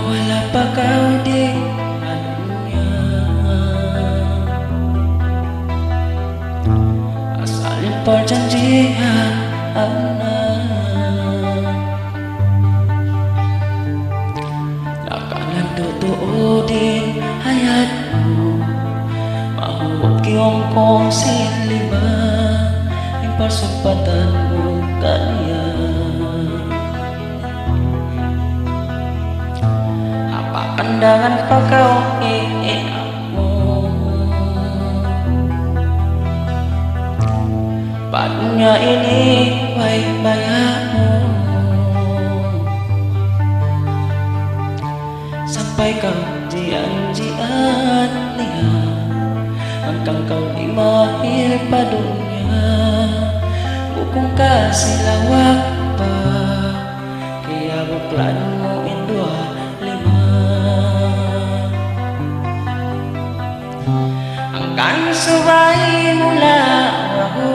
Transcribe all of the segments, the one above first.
Wala pa kau di anunya, asalin perjanjian nakalan tutuudin hayatmu, mahuwag kiyong kong silima, yung parsupatan mo kaniya. Pandangan pa kau iiyak mo, paano niya iniwaybaya mo, sampai kau jian-jian niya, hanggang kau imahir pa dunya, bukong kasih lawak pa, kaya buklan mo indua hanggang sabay mula ako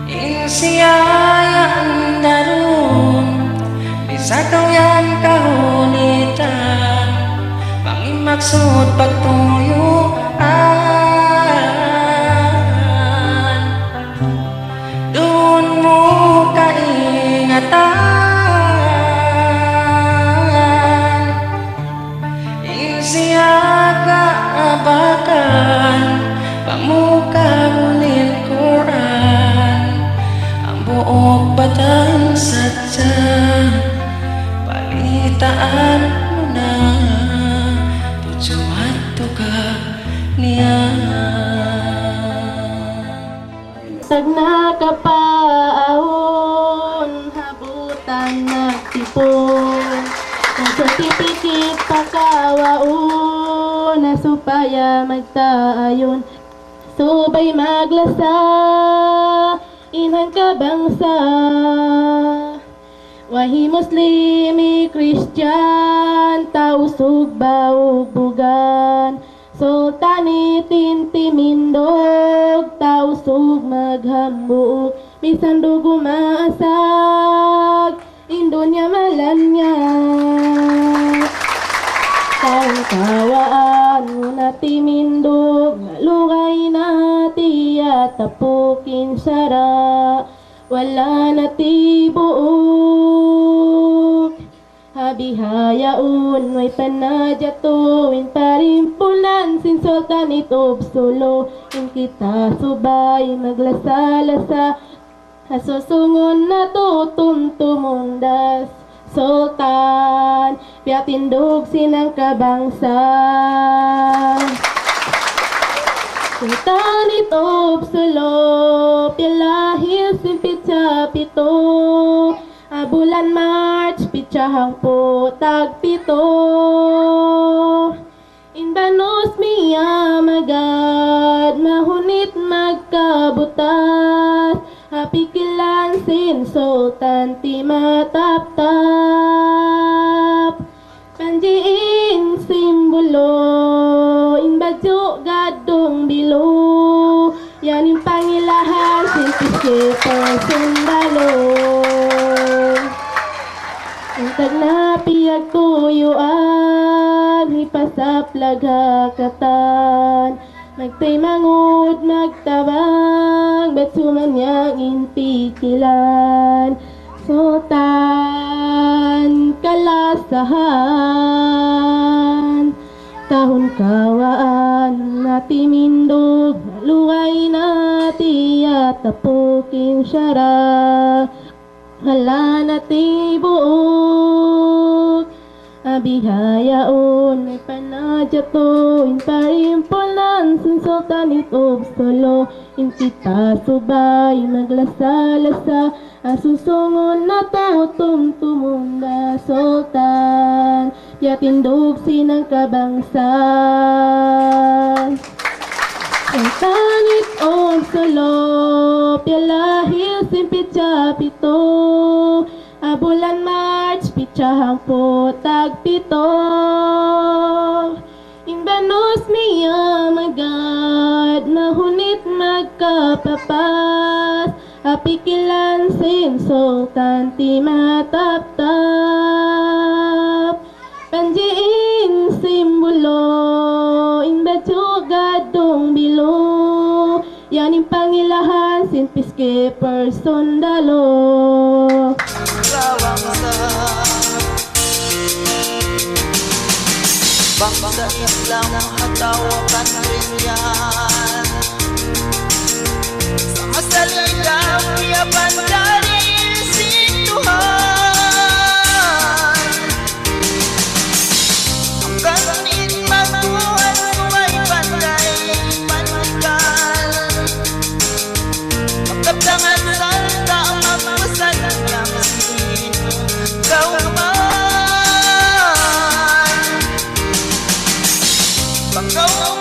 insiyayaan darun bisa kau yang kahunitan bangin maksud pagtuyuan dun mo kaingatan kaabakan pamuka ngunit Quran ang buok batang sadya palitaan mo na tujuan to ka niya tag nakapaahon habutan nagtipon nagsertifikit pakawaon na supaya magtaayon subay maglasa inhan ka bangsa wahi muslimi Christian tausog baug bugan sultani tintimindog tausog maghambuog bisan dugo maasag Indonya malanya taong kawaan na timindog lugay na tiya tapukin sara wala na tibuok habihayaun may panadjatuin parimpulan sin sultan itob sulo in kita subay maglasa-lasa hasusungon na tutumtumundas sultan piatindog sinang kabangsa sultan itob sulo pialahil sin pitsa pito bulan March pitsahang po tagpito inbanos miya magad mahunit magkabutas hapikilan sin sultan ti matap-tap panjiing simbolo inbadyo gadong bilo yanin pangilahan sin piskipang sundalo Intag na piyag tuyuan hipasap lagakatan magtay mangud magtabang bet sumanyang inpikilan sultan kalasahan tahun kawaan nati mindog luay nati tapukin syara hala nati buok abihayaon may panadjatuin parimpulan sin sultan itob solo in kita subay maglasa-lasa Asusungon na tumtumunda sultan, yatindog sinang kabangsan. Ang tangit o sulop, yalahil simpit sa pito, abulan March, pitsahang putag pito. Imbanos miya magad, mahunit magkapapas, apikilan sin sultan ti mataptap. Panjiin simbolo, imbadyo gadong bilo, yaning pangilahan sin piske persondalo. Lawang sa bangsa Islam hatawakan rin yan. Sama salida punya bandari si Tuhan. Ang kanit magbuhat suway panday panigal. Magkabdangan salta magpasan ng sino kauman. Pagkaw